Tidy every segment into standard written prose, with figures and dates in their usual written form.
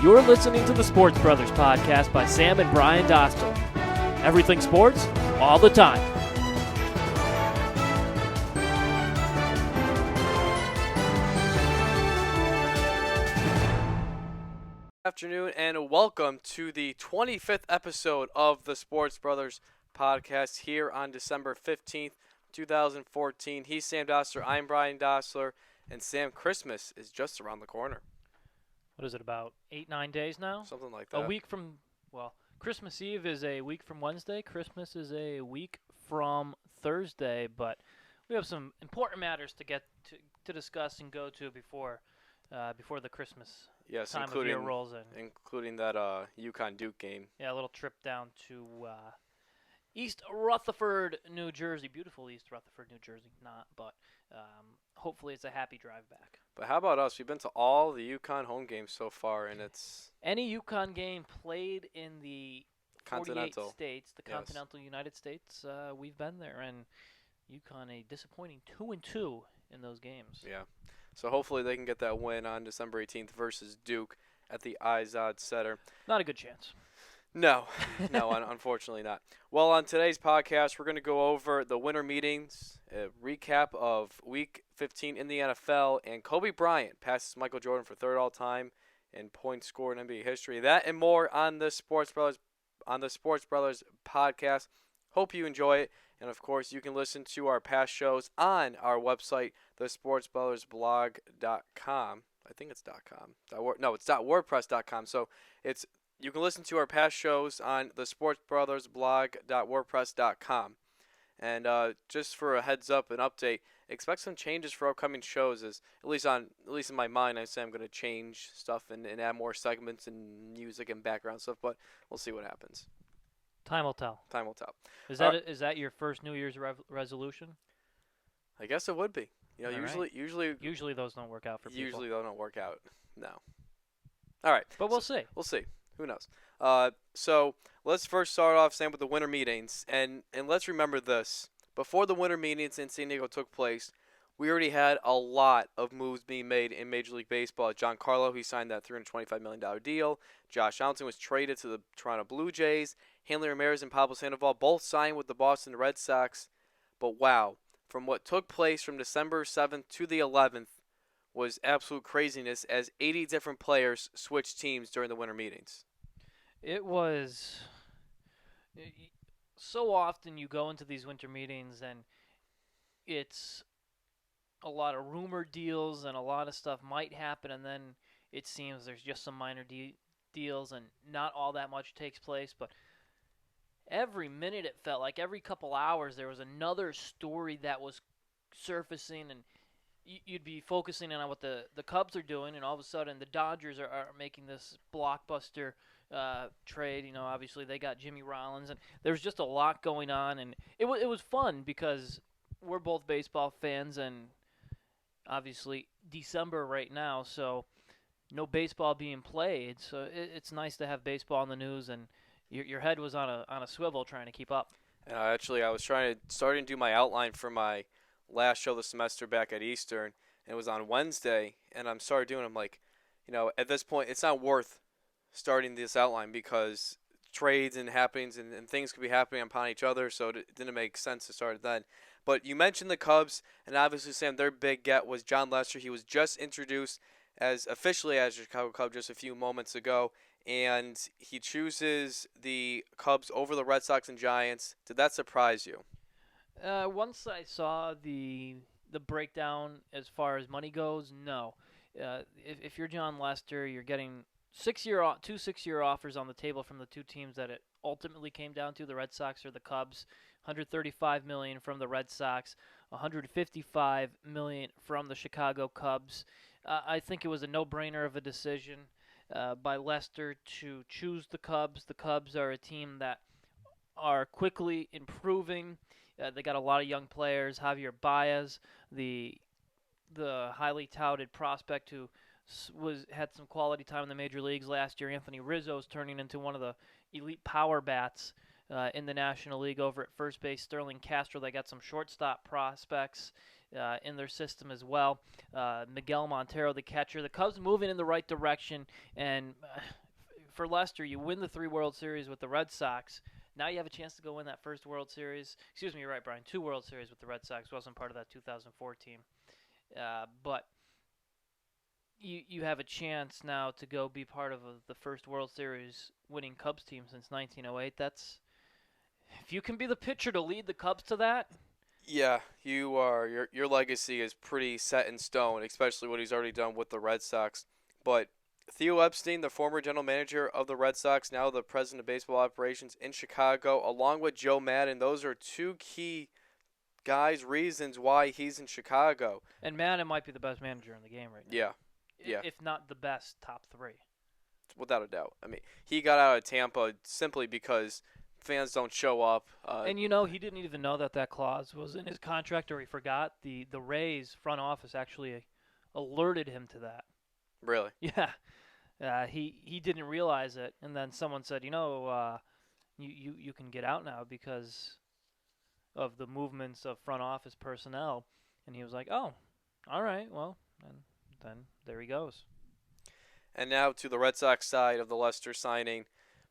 You're listening to the Sports Brothers podcast by Sam and Brian Dostal. Everything sports, all the time. Good afternoon and welcome to the 25th episode of the Sports Brothers podcast here on December 15th, 2014. He's Sam Dostler, I'm Brian Dostler, and Sam, Christmas is just around the corner. What is it, about 8-9 days now? Something like that. A week from, Christmas Eve is a week from Wednesday. Christmas is a week from Thursday, but we have some important matters to get to discuss and go to before the Christmas time of year rolls in. Including that UConn-Duke game. Yeah, a little trip down to East Rutherford, New Jersey. Beautiful East Rutherford, New Jersey. Not, but hopefully it's a happy drive back. But how about us? We've been to all the UConn home games so far, and it's... Any UConn game played in the 48 continental states, the continental United States, we've been there, and UConn a disappointing 2-2 in those games. Yeah. So hopefully they can get that win on December 18th versus Duke at the Izod Center. Not a good chance. No, unfortunately not. Well, on today's podcast, we're going to go over the winter meetings, a recap of Week 15 in the NFL, and Kobe Bryant passes Michael Jordan for third all-time in points scored in NBA history. That and more on the Sports Brothers podcast. Hope you enjoy it. And, of course, you can listen to our past shows on our website, thesportsbrothersblog.com. I think it's .com. No, it's .wordpress.com. So you can listen to our past shows on thesportsbrothersblog.wordpress.com. And just for a heads up and update, expect some changes for upcoming shows. At least in my mind, I say I'm going to change stuff and add more segments and music and background stuff. But we'll see what happens. Time will tell. Time will tell. Is that your first New Year's resolution? I guess it would be. You know, usually those don't work out for people. Usually they don't work out. No. All right. But we'll see. We'll see. Who knows? So let's first start off, Sam, with the winter meetings, and let's remember this: before the winter meetings in San Diego took place, we already had a lot of moves being made in Major League Baseball. Giancarlo, he signed that $325 million deal. Josh Allen was traded to the Toronto Blue Jays. Hanley Ramirez and Pablo Sandoval both signed with the Boston Red Sox. But wow, from what took place from December 7th to the 11th was absolute craziness as 80 different players switched teams during the winter meetings. It was so often you go into these winter meetings and it's a lot of rumor deals and a lot of stuff might happen, and then it seems there's just some minor deals and not all that much takes place. But every minute it felt like every couple hours there was another story that was surfacing, and you'd be focusing on what the Cubs are doing, and all of a sudden the Dodgers are making this blockbuster trade. You know, obviously they got Jimmy Rollins, and there was just a lot going on, and it was fun because we're both baseball fans, and obviously December right now, so no baseball being played. So it's nice to have baseball in the news, and your head was on a swivel trying to keep up. Actually, I was starting to do my outline for my last show of the semester back at Eastern, and it was on Wednesday, and I'm like, you know, at this point, it's not worth starting this outline because trades and happenings and things could be happening upon each other, so it didn't make sense to start it then. But you mentioned the Cubs, and obviously, Sam, their big get was John Lester. He was just introduced officially as a Chicago Cub just a few moments ago, and he chooses the Cubs over the Red Sox and Giants. Did that surprise you? Once I saw the breakdown as far as money goes, no. If you're John Lester, you're getting two 6-year offers on the table from the two teams that it ultimately came down to, the Red Sox or the Cubs. $135 million from the Red Sox, $155 million from the Chicago Cubs. I think it was a no-brainer of a decision by Lester to choose the Cubs. The Cubs are a team that are quickly improving. They got a lot of young players. Javier Baez, the highly touted prospect who had some quality time in the major leagues last year. Anthony Rizzo is turning into one of the elite power bats in the National League over at first base. Sterling Castro, they got some shortstop prospects. in their system as well. Miguel Montero, the catcher. The Cubs moving in the right direction, and for Lester, you win the 3 World Series with the Red Sox. Now you have a chance to go win that first World Series. Excuse me, you're right, Brian. 2 World Series with the Red Sox. Wasn't part of that 2004 team. But you have a chance now to go be part of the first World Series winning Cubs team since 1908. That's if you can be the pitcher to lead the Cubs to that. Yeah, you are. Your legacy is pretty set in stone, especially what he's already done with the Red Sox. But Theo Epstein, the former general manager of the Red Sox, now the president of baseball operations in Chicago, along with Joe Madden, those are 2 key guys' reasons why he's in Chicago. And Madden might be the best manager in the game right now. Yeah, yeah, If not the best, top 3. without a doubt. I mean, he got out of Tampa simply because fans don't show up. And he didn't even know that clause was in his contract, or he forgot. The Rays front office actually alerted him to that. Really? Yeah, he didn't realize it, and then someone said, you can get out now because of the movements of front office personnel, and he was like, oh, all right, well, and then there he goes. And now to the Red Sox side of the Lester signing.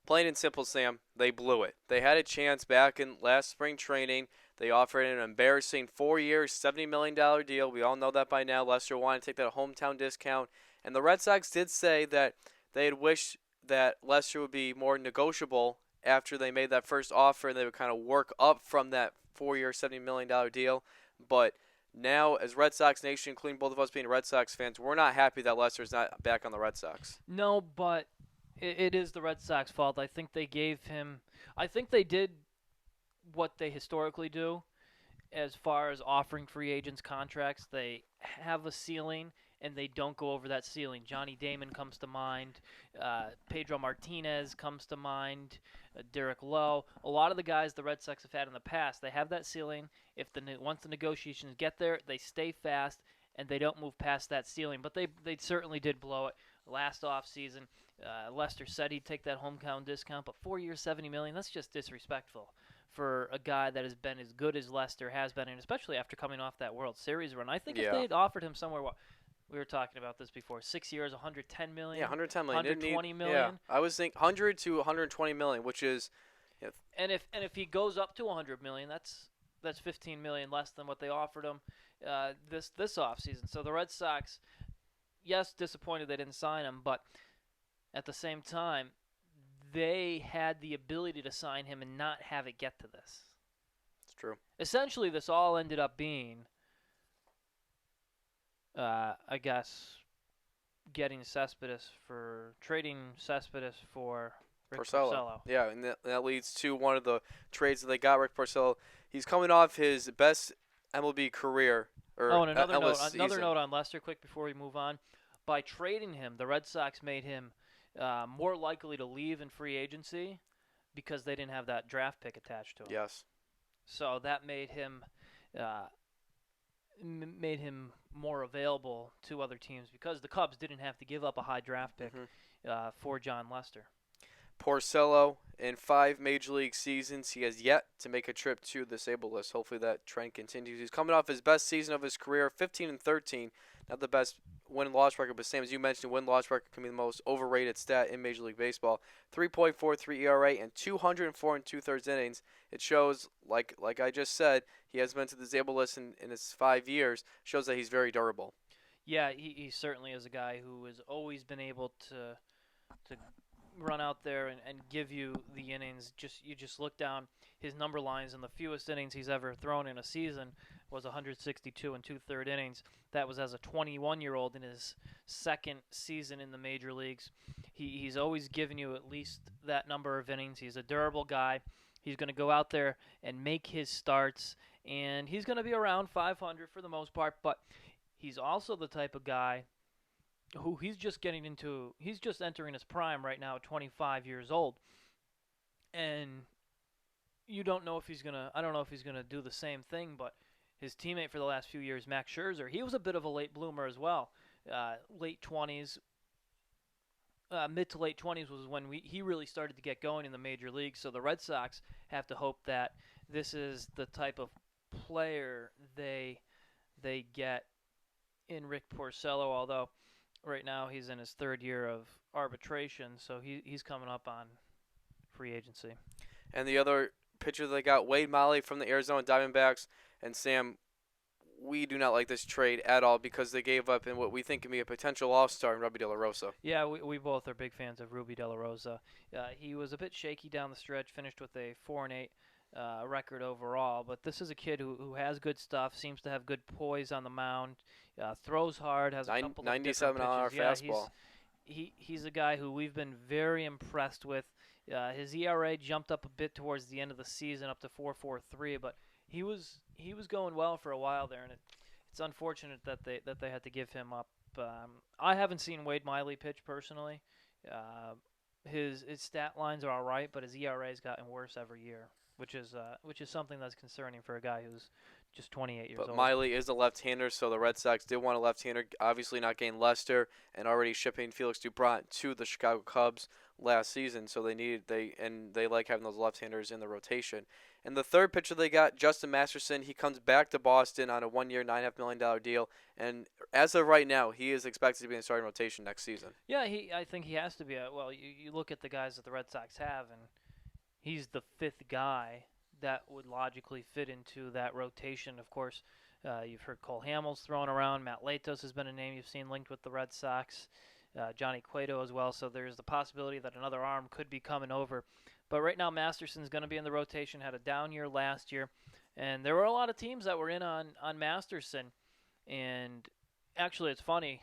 Plain and simple, Sam, they blew it. They had a chance back in last spring training. They offered an embarrassing 4-year, $70 million deal. We all know that by now. Lester wanted to take that hometown discount. And the Red Sox did say that they had wished that Lester would be more negotiable after they made that first offer, and they would kind of work up from that 4-year, $70 million deal. But now, as Red Sox Nation, including both of us being Red Sox fans, we're not happy that Lester's not back on the Red Sox. No, but it is the Red Sox' fault. I think they did what they historically do as far as offering free agents contracts. They have a ceiling, and they don't go over that ceiling. Johnny Damon comes to mind. Pedro Martinez comes to mind. Derek Lowe. A lot of the guys the Red Sox have had in the past, they have that ceiling. Once the negotiations get there, they stay fast, and they don't move past that ceiling. But they certainly did blow it last offseason. Lester said he'd take that hometown discount, but 4 years, $70 million, that's just disrespectful for a guy that has been as good as Lester has been, and especially after coming off that World Series run. I think if they had offered him somewhere, we were talking about this before, 6 years, $110 million. Yeah, $110 million. $120 million. Yeah, I was thinking $100 to $120 million, which is. And if he goes up to $100 million, that's $15 million less than what they offered him this offseason. So the Red Sox, yes, disappointed they didn't sign him, but at the same time, they had the ability to sign him and not have it get to this. It's true. Essentially, this all ended up being, I guess, trading Cespedes for Rick Porcello. Yeah, and that leads to one of the trades that they got, Rick Porcello. He's coming off his best MLB career. And another note on Lester, quick before we move on. By trading him, the Red Sox made him more likely to leave in free agency because they didn't have that draft pick attached to him. Yes. So that made him more available to other teams because the Cubs didn't have to give up a high draft pick for John Lester. Porcello, in 5 Major League seasons, he has yet to make a trip to the disabled list. Hopefully that trend continues. He's coming off his best season of his career, 15-13. Not the best win-loss record, but Sam, as you mentioned, win-loss record can be the most overrated stat in Major League Baseball. 3.43 ERA and 204 2/3 innings. It shows, like I just said, he has been to the disabled list in his 5 years. Shows that he's very durable. Yeah, he certainly is a guy who has always been able to run out there and give you the innings. You just look down his number lines, and the fewest innings he's ever thrown in a season was 162 2/3 innings. That was as a 21-year-old in his second season in the major leagues. He's always given you at least that number of innings. He's a durable guy. He's going to go out there and make his starts, and he's going to be around 500 for the most part, but he's also the type of guy who he's just entering his prime right now at 25 years old. And I don't know if he's going to do the same thing, but his teammate for the last few years, Max Scherzer, he was a bit of a late bloomer as well. Late 20s, mid to late 20s was when he really started to get going in the major leagues. So the Red Sox have to hope that this is the type of player they they get in Rick Porcello, although right now he's in his third year of arbitration, so he's coming up on free agency. And the other pitcher they got, Wade Miley from the Arizona Diamondbacks. And Sam, we do not like this trade at all because they gave up in what we think can be a potential all-star in Robbie De La Rosa. Yeah, we both are big fans of Ruby De La Rosa. He was a bit shaky down the stretch, finished with a 4-8 record overall, but this is a kid who has good stuff, seems to have good poise on the mound, throws hard, has a couple of different 97 mile an hour pitches. Yeah, fastball. he's a guy who we've been very impressed with. His ERA jumped up a bit towards the end of the season, up to 4.43, but he was going well for a while there, and it's unfortunate that they had to give him up. I haven't seen Wade Miley pitch personally. His stat lines are all right, but his ERA has gotten worse every year, which is something that's concerning for a guy who's just 28 years But old. Miley is a left-hander, so the Red Sox did want a left-hander. Obviously, not getting Lester and already shipping Felix Dubron to the Chicago Cubs last season, so they like having those left-handers in the rotation. And the third pitcher they got, Justin Masterson, he comes back to Boston on a 1-year, $9.5 million deal, and as of right now, he is expected to be in the starting rotation next season. Yeah, I think he has to be. Well, you look at the guys that the Red Sox have, and he's the fifth guy that would logically fit into that rotation. Of course, you've heard Cole Hamels thrown around. Matt Latos has been a name you've seen linked with the Red Sox. Johnny Cueto as well. So there's the possibility that another arm could be coming over. But right now, Masterson's going to be in the rotation. Had a down year last year, and there were a lot of teams that were in on Masterson. And actually, it's funny.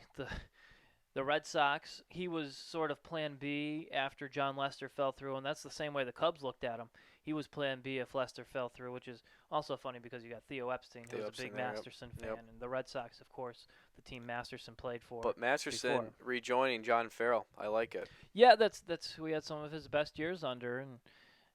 The Red Sox, he was sort of plan B after John Lester fell through, and that's the same way the Cubs looked at him. He was plan B if Lester fell through, which is also funny because you got Theo Epstein, who's a big Masterson fan, and the Red Sox, of course, the team Masterson played for. But Masterson before. rejoining John Farrell, I like it. Yeah, that's who he had some of his best years under, and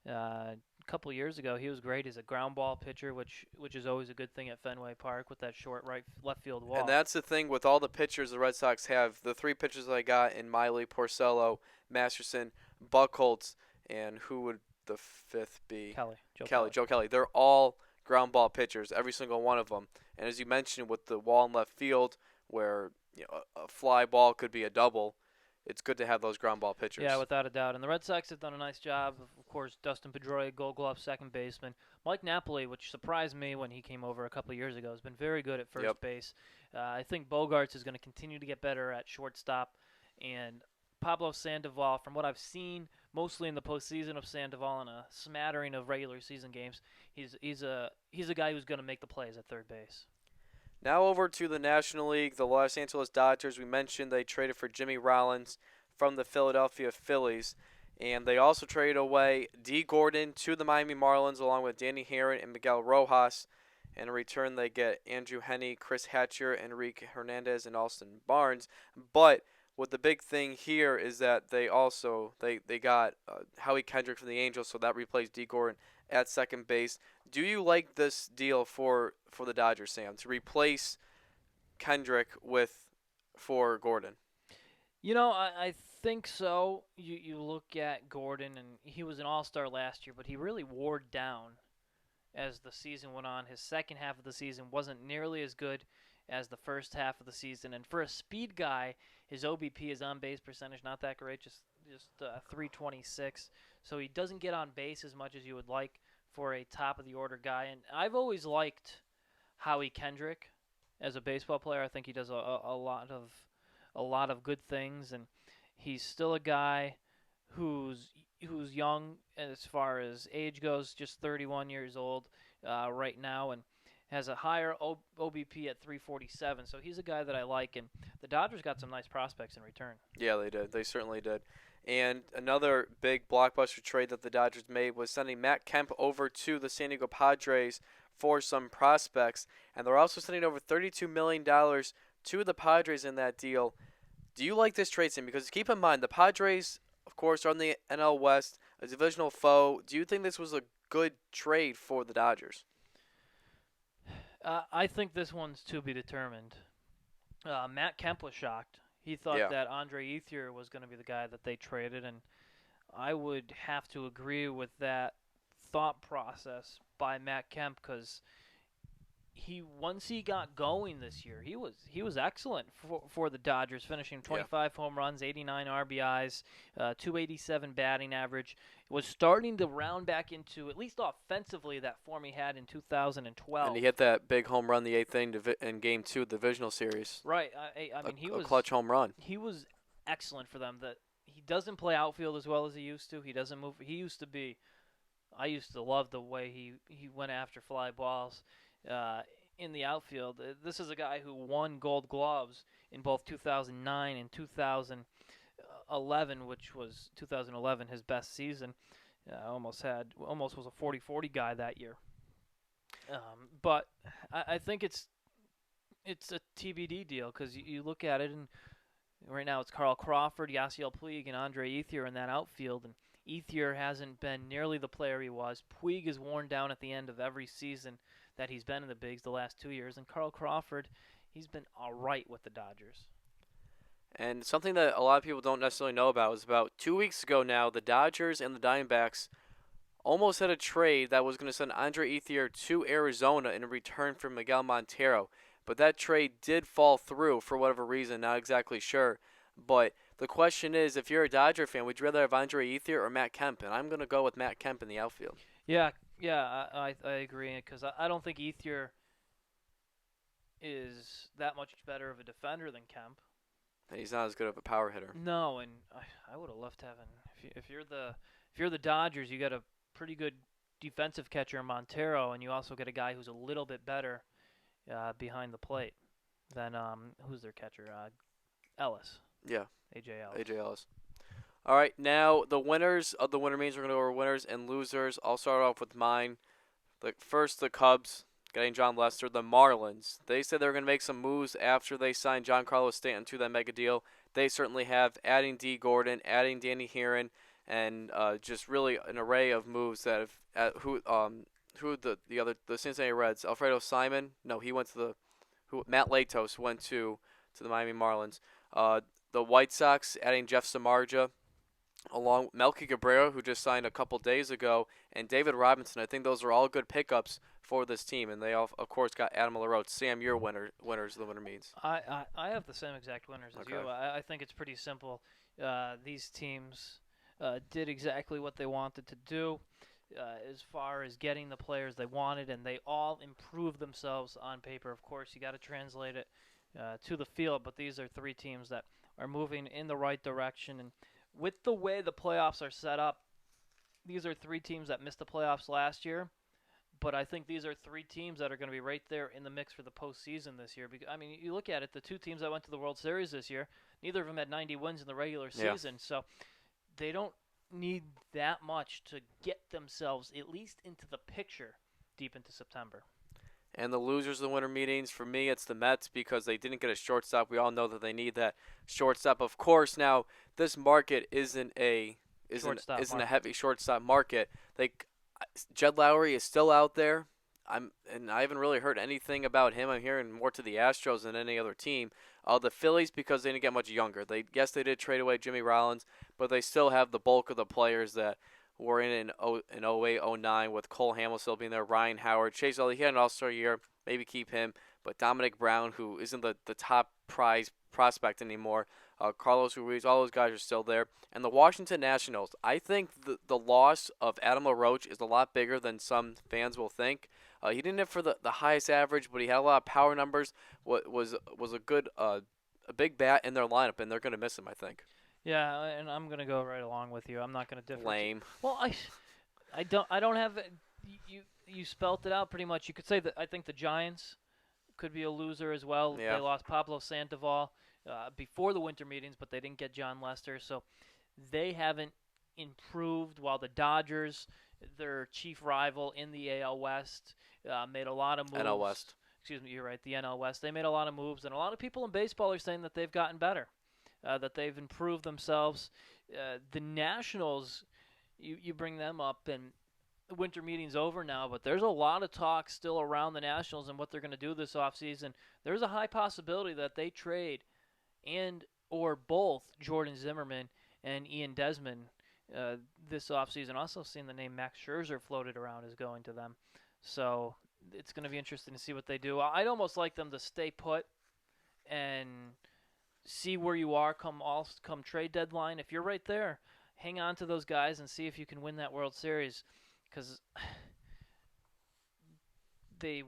a couple years ago he was great. He's a ground ball pitcher, which is always a good thing at Fenway Park with that short left field wall. And that's the thing with all the pitchers the Red Sox have. The three pitchers I got in Miley, Porcello, Masterson, Buchholz, and who would the fifth be? Joe Kelly. They're all ground ball pitchers, every single one of them. And as you mentioned, with the wall in left field, where a fly ball could be a double, it's good to have those ground ball pitchers. Yeah, without a doubt. And the Red Sox have done a nice job. Of course, Dustin Pedroia, Gold Glove, second baseman. Mike Napoli, which surprised me when he came over a couple of years ago, has been very good at first base. I think Bogarts is going to continue to get better at shortstop. And Pablo Sandoval, from what I've seen, mostly in the postseason of Sandoval and a smattering of regular season games, he's a guy who's going to make the plays at third base. Now over to the National League, the Los Angeles Dodgers. We mentioned they traded for Jimmy Rollins from the Philadelphia Phillies. And they also traded away D. Gordon to the Miami Marlins along with Danny Herron and Miguel Rojas. And in return, they get Andrew Heaney, Chris Hatcher, Enrique Hernandez, and Austin Barnes. But what the big thing here is that they got Howie Kendrick from the Angels, so that replaced D. Gordon at second base. Do you like this deal for the Dodgers, Sam, to replace Kendrick for Gordon? I think so. You look at Gordon, and he was an all-star last year, but he really wore down as the season went on. His second half of the season wasn't nearly as good as the first half of the season. And for a speed guy, his OBP, his on-base percentage, not that great, just 326. So he doesn't get on base as much as you would like for a top-of-the-order guy. And I've always liked Howie Kendrick as a baseball player. I think he does a lot of good things, and he's still a guy who's young as far as age goes, just 31 years old right now, and has a higher OBP at 347. So he's a guy that I like, and the Dodgers got some nice prospects in return. Yeah, they did. They certainly did. And another big blockbuster trade that the Dodgers made was sending Matt Kemp over to the San Diego Padres for some prospects. And they're also sending over $32 million to the Padres in that deal. Do you like this trade, Sam? Because keep in mind, the Padres, of course, are in the NL West, a divisional foe. Do you think this was a good trade for the Dodgers? I think this one's to be determined. Matt Kemp was shocked. He thought that Andre Ethier was going to be the guy that they traded, and I would have to agree with that thought process by Matt Kemp because he once he got going this year, he was excellent for the Dodgers, finishing Yeah. 25 home runs, 89 RBIs, 287 batting average. Was starting to round back into, at least offensively, that form he had in And he 2012. hit that big home run the eighth inning in Game 2 of the divisional series. Right. I mean, he A was clutch home run. he was excellent for them. That he doesn't play outfield as well as he used to. He doesn't move. He used to be. I used to love the way he went after fly balls uh, in the outfield. This is a guy who won Gold Gloves in both 2009 and 2011, which was 2011 his best season. Almost was a 40-40 guy that year. But I think it's a TBD deal because you look at it, and right now it's Carl Crawford, Yasiel Puig, and Andre Ethier in that outfield, and Ethier hasn't been nearly the player he was. Puig is worn down at the end of every season that he's been in the bigs the last 2 years, and Carl Crawford, he's been all right with the Dodgers. And something that a lot of people don't necessarily know about is about 2 weeks ago now, the Dodgers and the Diamondbacks almost had a trade that was going to send Andre Ethier to Arizona in return for Miguel Montero. But that trade did fall through for whatever reason, not exactly sure. But the question is, if you're a Dodger fan, would you rather have Andre Ethier or Matt Kemp? And I'm going to go with Matt Kemp in the outfield. Yeah, yeah, I agree because I don't think Ethier is that much better of a defender than Kemp. And he's not as good of a power hitter. No, and I would have loved having if you're the Dodgers, you got a pretty good defensive catcher in Montero, and you also get a guy who's a little bit better behind the plate than who's their catcher? Ellis. Yeah, AJ Ellis. AJ Ellis. All right, now the winners of the winter meetings. We're going to go over winners and losers. I'll start off with mine. First, the Cubs getting John Lester. The Marlins. They said they were going to make some moves after they signed Giancarlo Stanton to that mega deal. They certainly have, adding D. Gordon, adding Danny Heron, and just really an array of moves that have the Cincinnati Reds. Alfredo Simon. No, he went to Matt Latos went to the Miami Marlins. The White Sox adding Jeff Samardzija, along Melky Cabrera, who just signed a couple days ago, and David Robinson. I think those are all good pickups for this team, and they all, of course, got Adam LaRoche. Sam, your winners of the winter meetings. I have the same exact winners as Okay. you. I think it's pretty simple. These teams did exactly what they wanted to do as far as getting the players they wanted, and they all improved themselves on paper. Of course, you got to translate it to the field, but these are three teams that are moving in the right direction. And with the way the playoffs are set up, these are three teams that missed the playoffs last year. But I think these are three teams that are going to be right there in the mix for the postseason this year. Because, I mean, you look at it, the two teams that went to the World Series this year, neither of them had 90 wins in the regular season. So they don't need that much to get themselves at least into the picture deep into September. And the losers of the winter meetings, for me, it's the Mets because they didn't get a shortstop. We all know that they need that shortstop. Of course, now this market isn't a heavy shortstop market. Jed Lowry is still out there. I haven't really heard anything about him. I'm hearing more to the Astros than any other team. The Phillies, because they didn't get much younger. They did trade away Jimmy Rollins, but they still have the bulk of the players that were in 08, 09 with Cole Hamels still being there, Ryan Howard, Chase Utley. He had an all-star year. Maybe keep him. But Dominic Brown, who isn't the top prize prospect anymore, Carlos Ruiz, all those guys are still there. And the Washington Nationals, I think the loss of Adam LaRoche is a lot bigger than some fans will think. He didn't hit for the highest average, but he had a lot of power numbers. Was a good a big bat in their lineup, and they're going to miss him, I think. Yeah, and I'm gonna go right along with you. I'm not gonna differ. Lame. Well, I don't have you spelt it out pretty much. You could say that I think the Giants could be a loser as well. Yeah. They lost Pablo Sandoval before the winter meetings, but they didn't get John Lester, so they haven't improved. While the Dodgers, their chief rival in the AL West, made a lot of moves. NL West. Excuse me, you're right. The NL West. They made a lot of moves, and a lot of people in baseball are saying that they've gotten better. That they've improved themselves. The Nationals, you bring them up, and the winter meeting's over now, but there's a lot of talk still around the Nationals and what they're going to do this offseason. There's a high possibility that they trade and or both Jordan Zimmerman and Ian Desmond this offseason. Also seen the name Max Scherzer floated around as going to them. So it's going to be interesting to see what they do. I'd almost like them to stay put and see where you are come trade deadline. If you're right there, hang on to those guys and see if you can win that World Series, because they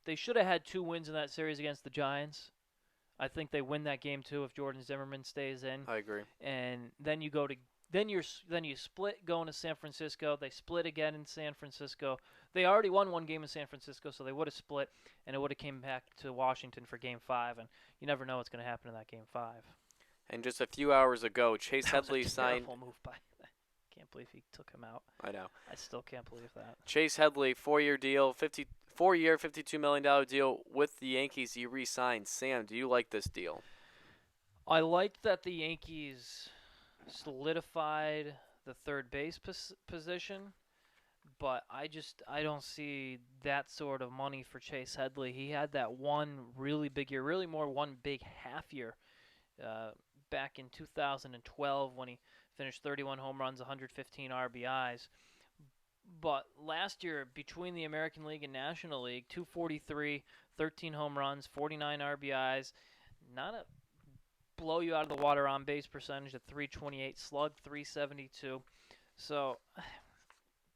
they should have had 2 wins in that series against the Giants. I think they win that game too if Jordan Zimmerman stays in. I agree. And then you split going to San Francisco. They split again in San Francisco. They already won 1 game in San Francisco, so they would have split, and it would have came back to Washington for Game 5. And you never know what's going to happen in that Game 5. And just a few hours ago, Chase That was Headley a signed. terrible move by. Can't believe he took him out. I know. I still can't believe that. Chase Headley, 4-year deal, 4-year, $52 million deal with the Yankees. He re-signed. Sam, do you like this deal? I like that the Yankees solidified the third base position, but I don't see that sort of money for Chase Headley. He had that one really big year, really more one big half year back in 2012 when he finished 31 home runs, 115 RBIs. But last year, between the American League and National League, 243, 13 home runs, 49 RBIs, not a blow you out of the water on base percentage at 328, slug 372. So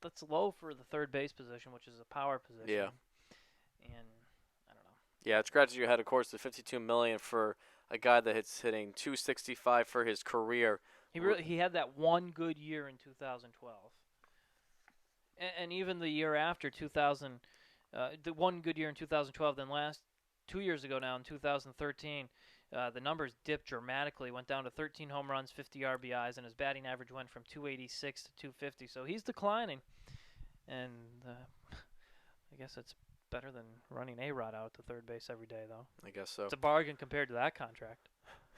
that's low for the third base position, which is a power position. Yeah. And I don't know. Yeah, it scratches your head, of course, the $52 million for a guy that's hitting 265 for his career. He had that one good year in 2012. And even the year after 2000, the one good year in 2012, then last 2 years ago now in 2013, the numbers dipped dramatically, went down to 13 home runs, 50 RBIs, and his batting average went from 286 to 250. So he's declining, and I guess it's better than running A-Rod out to third base every day, though. I guess so. It's a bargain compared to that contract.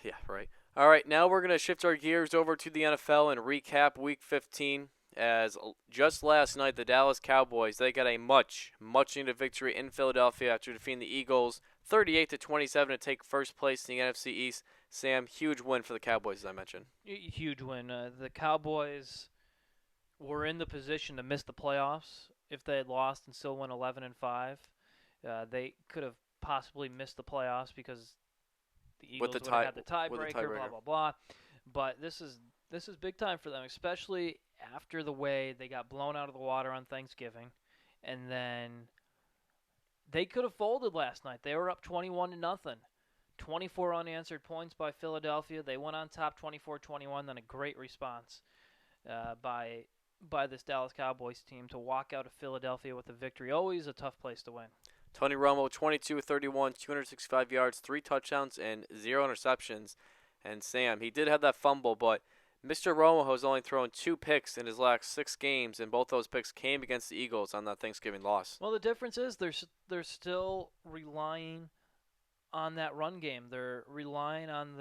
Yeah, right. All right, now we're going to shift our gears over to the NFL and recap Week 15. As just last night, the Dallas Cowboys, they got a much needed victory in Philadelphia after defeating the Eagles 38-27 to take first place in the NFC East. Sam, huge win for the Cowboys, as I mentioned. Huge win. The Cowboys were in the position to miss the playoffs if they had lost and still went 11-5. They could have possibly missed the playoffs because the Eagles would have had the tiebreaker, blah blah blah. But this is big time for them, especially after the way they got blown out of the water on Thanksgiving, and then they could have folded last night. They were up 21-0. 24 unanswered points by Philadelphia. They went on top 24-21. Then a great response by this Dallas Cowboys team to walk out of Philadelphia with a victory. Always a tough place to win. Tony Romo, 22-31, 265 yards, 3 touchdowns, and 0 interceptions. And Sam, he did have that fumble, but Mr. Romo has only thrown 2 picks in his last 6 games, and both those picks came against the Eagles on that Thanksgiving loss. Well, the difference is they're still relying on that run game. They're relying on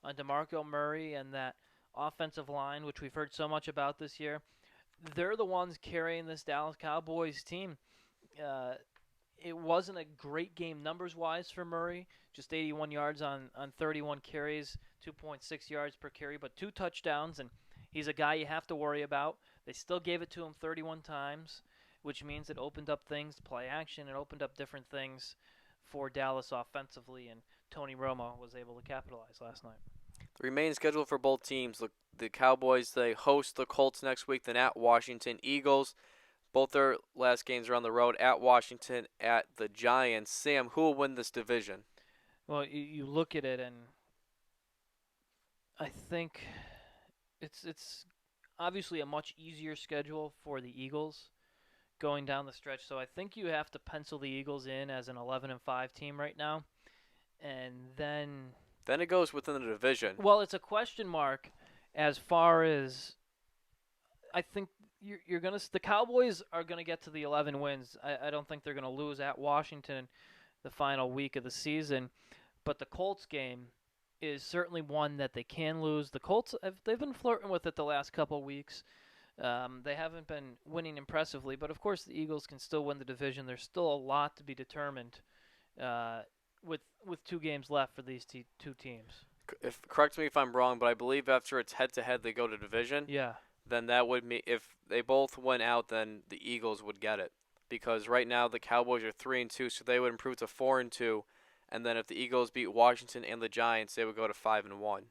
DeMarco Murray and that offensive line, which we've heard so much about this year. They're the ones carrying this Dallas Cowboys team. It wasn't a great game numbers-wise for Murray, just 81 yards on 31 carries, 2.6 yards per carry, but 2 touchdowns, and he's a guy you have to worry about. They still gave it to him 31 times, which means it opened up things to play action. It opened up different things for Dallas offensively, and Tony Romo was able to capitalize last night. The remaining schedule for both teams, the Cowboys, they host the Colts next week, then at Washington. Eagles, both their last games are on the road, at Washington, at the Giants. Sam, who will win this division? Well, you look at it, and I think it's obviously a much easier schedule for the Eagles going down the stretch. So I think you have to pencil the Eagles in as an 11-5 team right now, and then it goes within the division. Well, it's a question mark as far as I think the Cowboys are gonna get to the 11 wins. I don't think they're gonna lose at Washington the final week of the season, but the Colts game is certainly one that they can lose. The Colts they've been flirting with it the last couple weeks. They haven't been winning impressively, but of course the Eagles can still win the division. There's still a lot to be determined with 2 games left for these two teams. Correct me if I'm wrong, but I believe after it's head-to-head they go to division. Yeah. Then that would mean if they both went out, then the Eagles would get it. because right now the Cowboys are 3-2, so they would improve to 4-2, and then if the Eagles beat Washington and the Giants, they would go to 5-1.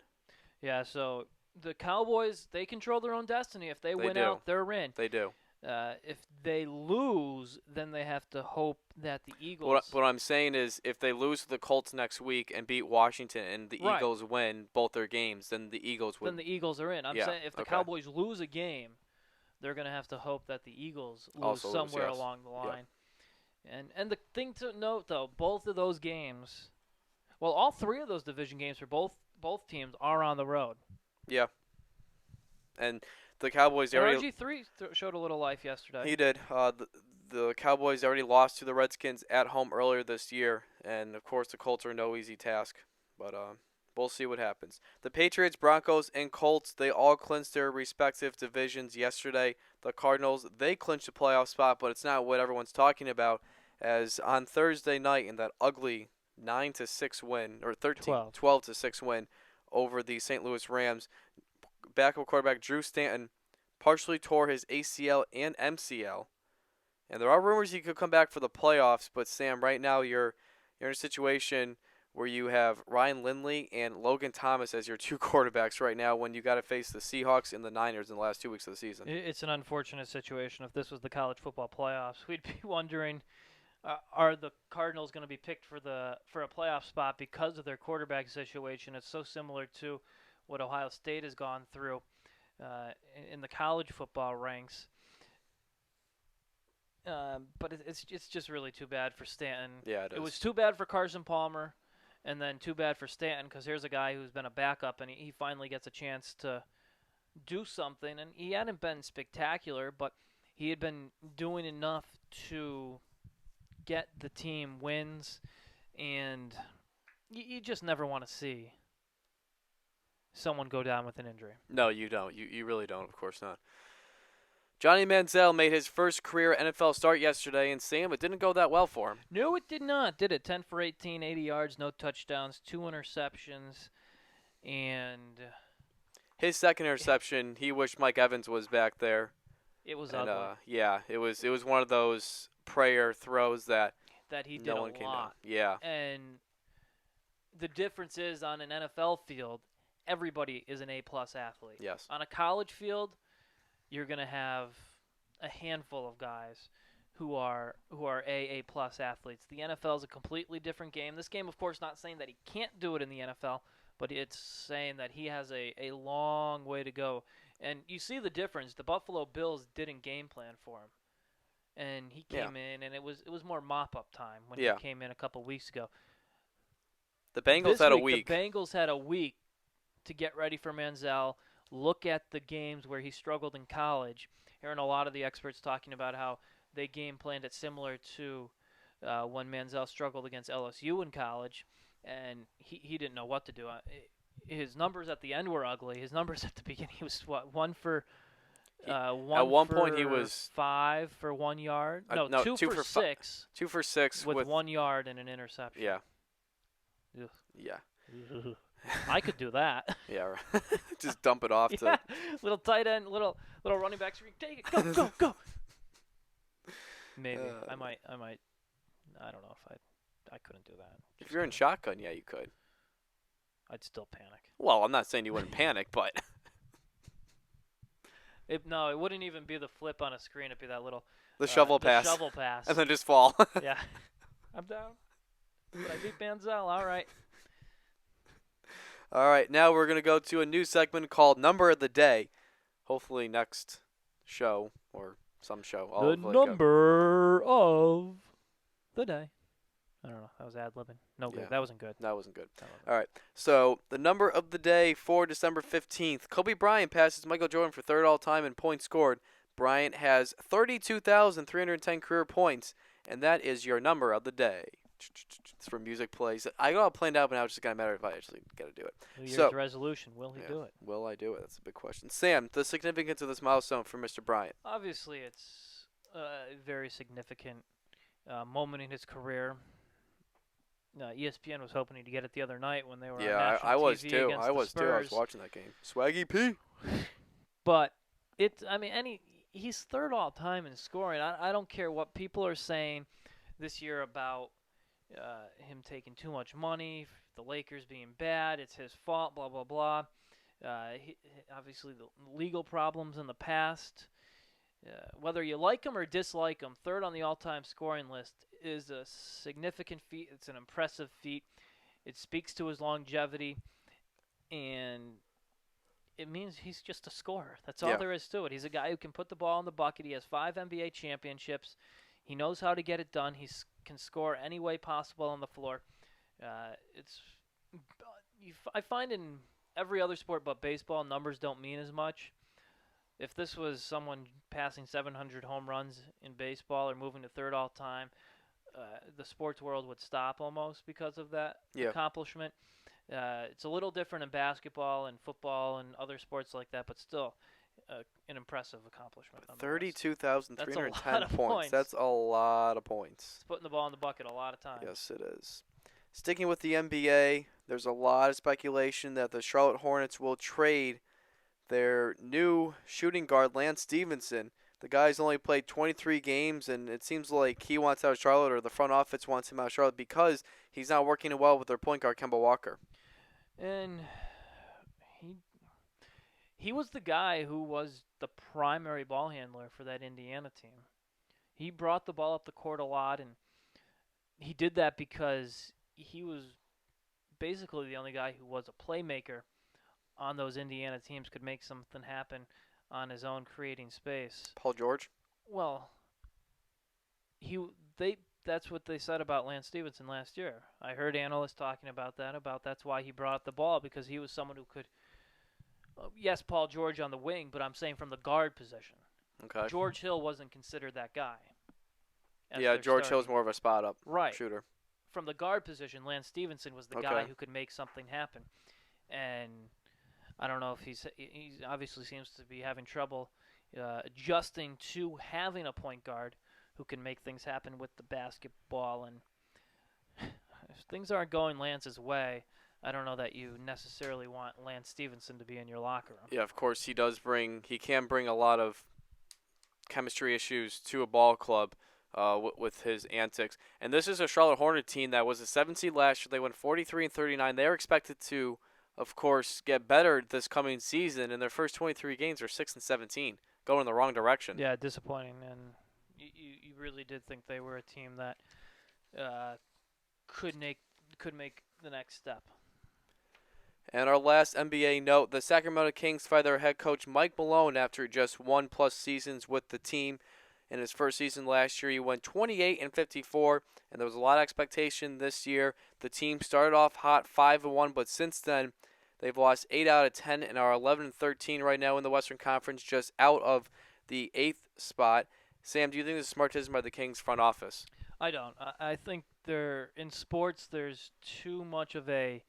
Yeah, so the Cowboys, they control their own destiny. If they They win do. out, they're in. They do. If they lose, then they have to hope that the But what, Eagles. what I'm saying is, if they lose to the Colts next week and beat Washington, and the Right. Eagles win both their games, then the Eagles would. Then the Eagles are in. I'm Yeah, saying if the okay. Cowboys lose a game, they're going to have to hope that the Eagles lose Also lose, somewhere yes. along the Yeah. line. And the thing to note, though, both of those games, well, all three of those division games for both teams are on the road. Yeah. And the Cowboys And already. RG3 showed a little life yesterday. He did. The Cowboys already lost to the Redskins at home earlier this year, and of course the Colts are no easy task. But we'll see what happens. The Patriots, Broncos, and Colts, they all clinched their respective divisions yesterday. The Cardinals, they clinched a playoff spot, but it's not what everyone's talking about. As on Thursday night in that ugly 9-6 win, or 12-6 win over the St. Louis Rams, backup quarterback Drew Stanton partially tore his ACL and MCL. And there are rumors he could come back for the playoffs, but Sam, right now you're in a situation where you have Ryan Lindley and Logan Thomas as your two quarterbacks right now when you got to face the Seahawks and the Niners in the last 2 weeks of the season. It's an unfortunate situation. If this was the college football playoffs, we'd be wondering, are the Cardinals going to be picked for a playoff spot because of their quarterback situation? It's so similar to what Ohio State has gone through in the college football ranks. But it's just really too bad for Stanton. Yeah, it is. It was too bad for Carson Palmer, and then too bad for Stanton because here's a guy who's been a backup, and he finally gets a chance to do something. And he hadn't been spectacular, but he had been doing enough to get the team wins, and you just never want to see someone go down with an injury. No, you don't. You really don't, of course not. Johnny Manziel made his first career NFL start yesterday, and Sam, it didn't go that well for him. No, it did not, did it? 10 for 18, 80 yards, no touchdowns, 2 interceptions, and his second interception, he wished Mike Evans was back there. It was and, ugly. Yeah, it was one of those prayer throws that He did no a one came down. lot. Yeah. And the difference is on an NFL field, everybody is an A-plus athlete. Yes. On a college field, you're going to have a handful of guys who are A-plus athletes. The NFL is a completely different game. This game, of course, not saying that he can't do it in the NFL, but it's saying that he has a long way to go. And you see the difference. The Buffalo Bills didn't game plan for him. And he came in, and it was more mop-up time when he came in a couple weeks ago. The Bengals had a week. The Bengals had a week to get ready for Manziel, look at the games where he struggled in college. Hearing a lot of the experts talking about how they game planned it similar to when Manziel struggled against LSU in college, and he didn't know what to do. His numbers at the end were ugly. His numbers at the beginning, he was one for at one point he was 5 for 1 yard. No, 2 for 6. 2 for 6 with 1 yard and an interception. Yeah. Ugh. Yeah. I could do that. Yeah, right. Just dump it off Yeah. to Little tight end, little running back screen. Take it, go. Maybe I might. I don't know if I couldn't do that. If you're in shotgun, yeah, you could. I'd still panic. Well, I'm not saying you wouldn't panic, but It wouldn't even be the flip on a screen. It'd be that little shovel pass. Shovel pass. And then just fall. Yeah. I'm down. But I beat Manziel. All right. All right, now we're going to go to a new segment called Number of the Day. Hopefully next show or some show. The number of the day. I don't know. That was ad-libbing. No good. Yeah. That wasn't good. That wasn't good. All right, so the number of the day for December 15th. Kobe Bryant passes Michael Jordan for third all-time in points scored. Bryant has 32,310 career points, and that is your number of the day. It's for music plays. I got it planned out, but now it's just going to matter if I actually got to do it. New Year's resolution. Will he do it? Will I do it? That's a big question. Sam, the significance of this milestone for Mr. Bryant. Obviously, it's a very significant moment in his career. ESPN was hoping to get it the other night when they were on national I was TV too. against the Spurs. I was watching that game. Swaggy P. But it's, I mean, he's third all time in scoring. I don't care what people are saying this year about him taking too much money, the Lakers being bad, it's his fault, blah blah blah. Obviously, the legal problems in the past. Whether you like him or dislike him, third on the all-time scoring list is a significant feat. It's an impressive feat. It speaks to his longevity, and it means he's just a scorer. That's all Yeah. there is to it. He's a guy who can put the ball in the bucket. He has 5 NBA championships. He knows how to get it done. He can score any way possible on the floor. It's I find in every other sport but baseball, numbers don't mean as much. If this was someone passing 700 home runs in baseball or moving to third all time, the sports world would stop almost because of that Yeah. accomplishment. It's a little different in basketball and football and other sports like that, but still an impressive accomplishment. 32,310 points. That's a lot of points. It's putting the ball in the bucket a lot of times. Yes, it is. Sticking with the NBA, there's a lot of speculation that the Charlotte Hornets will trade their new shooting guard, Lance Stevenson. The guy's only played 23 games, and it seems like he wants out of Charlotte, or the front office wants him out of Charlotte, because he's not working well with their point guard, Kemba Walker. And he was the guy who was the primary ball handler for that Indiana team. He brought the ball up the court a lot, and he did that because he was basically the only guy who was a playmaker on those Indiana teams, could make something happen on his own, creating space. Paul George? Well, that's what they said about Lance Stevenson last year. I heard analysts talking about that's why he brought up the ball, because he was someone who could, yes, Paul George on the wing, but I'm saying from the guard position. Okay. George Hill wasn't considered that guy. Yeah, George Hill's more of a spot-up shooter. From the guard position, Lance Stevenson was the guy who could make something happen. And I don't know if he obviously seems to be having trouble adjusting to having a point guard who can make things happen with the basketball. And if things aren't going Lance's way, I don't know that you necessarily want Lance Stevenson to be in your locker room. Yeah, of course he can bring a lot of chemistry issues to a ball club with his antics. And this is a Charlotte Hornet team that was a 7 seed last year. They went 43-39. They're expected to, of course, get better this coming season. In their first 23 games, they're 6-17, going in the wrong direction. Yeah, disappointing. And you really did think they were a team that could make the next step. And our last NBA note, the Sacramento Kings fired their head coach Mike Malone after just 1+ seasons with the team. In his first season last year, he went 28-54, and there was a lot of expectation this year. The team started off hot, 5-1, but since then, they've lost 8 out of 10 and are 11-13 right now in the Western Conference, just out of the 8th spot. Sam, do you think this is smart decision by the Kings front office? I don't. I think in sports, there's too much of a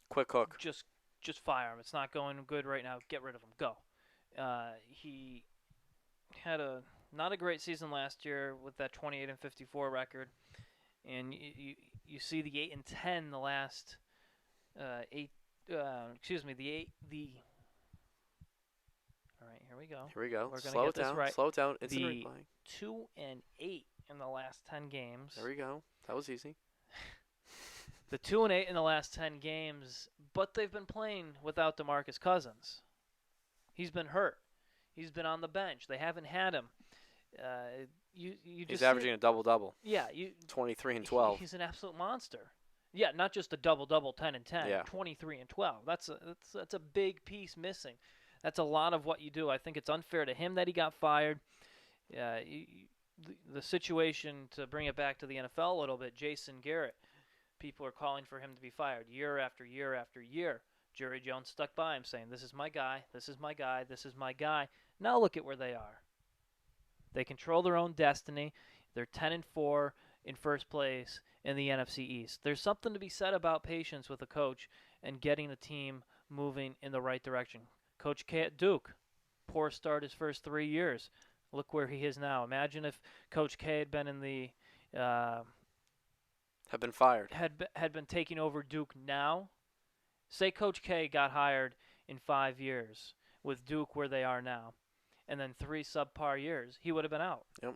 quick hook. Just fire him. It's not going good right now. Get rid of him. Go. He had not a great season last year with that 28-54 record, and you see the 8-10 the last the all right, here we go. Here we go. We're gonna Slow get it down. this right. Slow it down. It's the 2-8 in the last 10 games. There we go. That was easy. The 2-8 in the last 10 games, but they've been playing without DeMarcus Cousins. He's been hurt. He's been on the bench. They haven't had him. He's averaging a double-double. Yeah, 23 and 12. He's an absolute monster. Yeah, not just a double-double, 10 and 10. Yeah. 23 and 12. That's a big piece missing. That's a lot of what you do. I think it's unfair to him that he got fired. The situation, to bring it back to the NFL a little bit, Jason Garrett, people are calling for him to be fired year after year after year. Jerry Jones stuck by him saying, this is my guy, this is my guy, this is my guy. Now look at where they are. They control their own destiny. They're 10-4 in first place in the NFC East. There's something to be said about patience with a coach and getting a team moving in the right direction. Coach K at Duke, poor start his first 3 years. Look where he is now. Imagine if Coach K had been in the have been fired. Had been taking over Duke now. Say Coach K got hired in 5 years with Duke where they are now. and then 3 subpar years, he would have been out. Yep.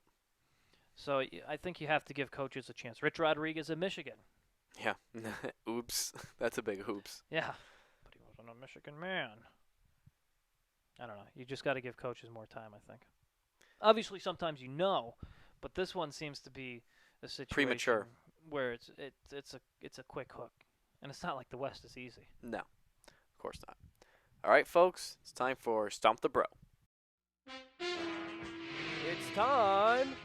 So I think you have to give coaches a chance. Rich Rodriguez in Michigan. Yeah. Oops. That's a big oops. Yeah, but he wasn't a Michigan man. I don't know. You just got to give coaches more time, I think. Obviously, sometimes but this one seems to be a situation Premature. where it's a quick hook, and it's not like the West is easy. No, of course not. All right, folks, it's time for Stump the Bro. It's time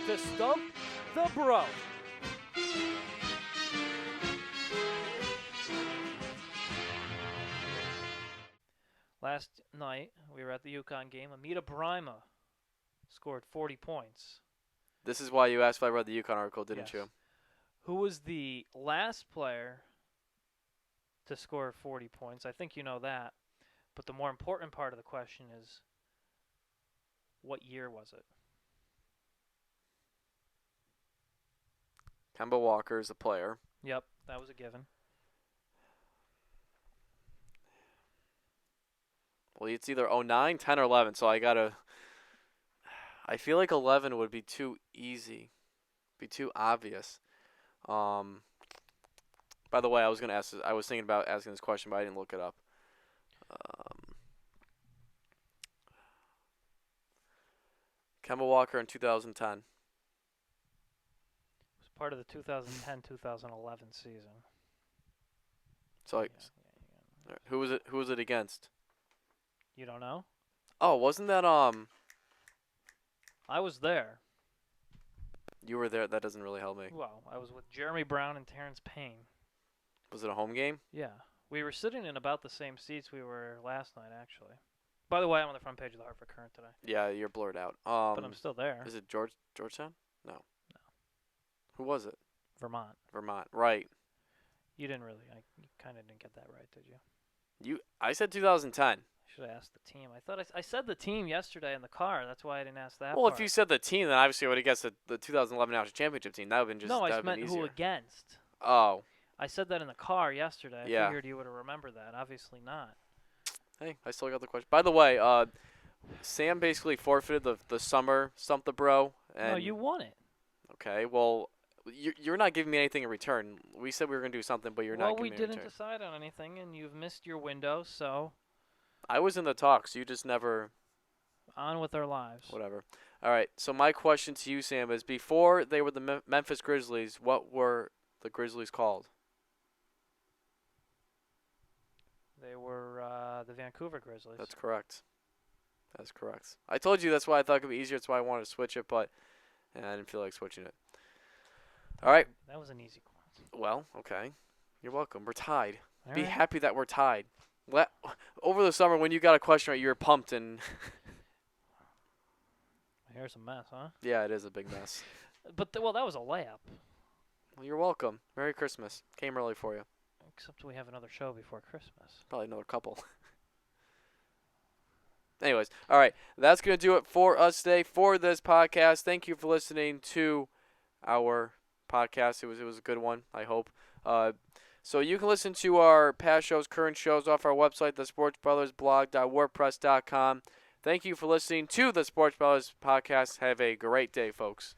to stump the bro. Last night, we were at the UConn game. Amita Brima scored 40 points. This is why you asked if I read the UConn article, didn't Yes. you? Who was the last player to score 40 points? I think you know that. But the more important part of the question is, what year was it? Kemba Walker is a player. Yep, that was a given. Well, it's either 09, 10, or 11, so I feel like 11 would be too easy, be too obvious. By the way, I was thinking about asking this question, but I didn't look it up. Kemba Walker in 2010. It was part of the 2010-2011 season. So Yeah. who was it? Who was it against? You don't know? Oh, wasn't that I was there. You were there. That doesn't really help me. Well, I was with Jeremy Brown and Terrence Payne. Was it a home game? Yeah. We were sitting in about the same seats we were last night, actually. By the way, I'm on the front page of the Hartford Courant today. Yeah, you're blurred out. But I'm still there. Is it Georgetown? No. No. Who was it? Vermont. Vermont. Right. You didn't really. You kind of didn't get that right, did you? I said 2010. I should have asked the team. I thought I said the team yesterday in the car. That's why I didn't ask that. Well, part. if you said the team, then obviously I would have guessed the 2011 National Championship team. That would have been just No, I that would meant have been who easier. against. Oh. I said that in the car yesterday. I Yeah. figured you would have remembered that. Obviously not. Hey, I still got the question. By the way, Sam basically forfeited the summer Stump the Bro. And No, you won it. Okay, well, you're not giving me anything in return. We said we were going to do something, but you're not Well, giving we me didn't in return. decide on anything, and you've missed your window, so I was in the talks. You just never. on with our lives. Whatever. All right. So my question to you, Sam, is before they were the Memphis Grizzlies, what were the Grizzlies called? They were the Vancouver Grizzlies. That's correct. That's correct. I told you that's why I thought it could be easier. That's why I wanted to switch it, but I didn't feel like switching it. All right. That was an easy one. Well, okay. You're welcome. We're tied. All Be right. happy that we're tied. Over the summer, when you got a question right, you were pumped, and Here's a mess, huh? yeah, it is a big mess. But that was a layup. Well, you're welcome. Merry Christmas. Came early for you. Except we have another show before Christmas. Probably another couple. Anyways, all right. That's going to do it for us today for this podcast. Thank you for listening to our podcast. It was a good one, I hope. So you can listen to our past shows, current shows off our website, thesportsbrothersblog.wordpress.com. Thank you for listening to the Sports Brothers podcast. Have a great day, folks.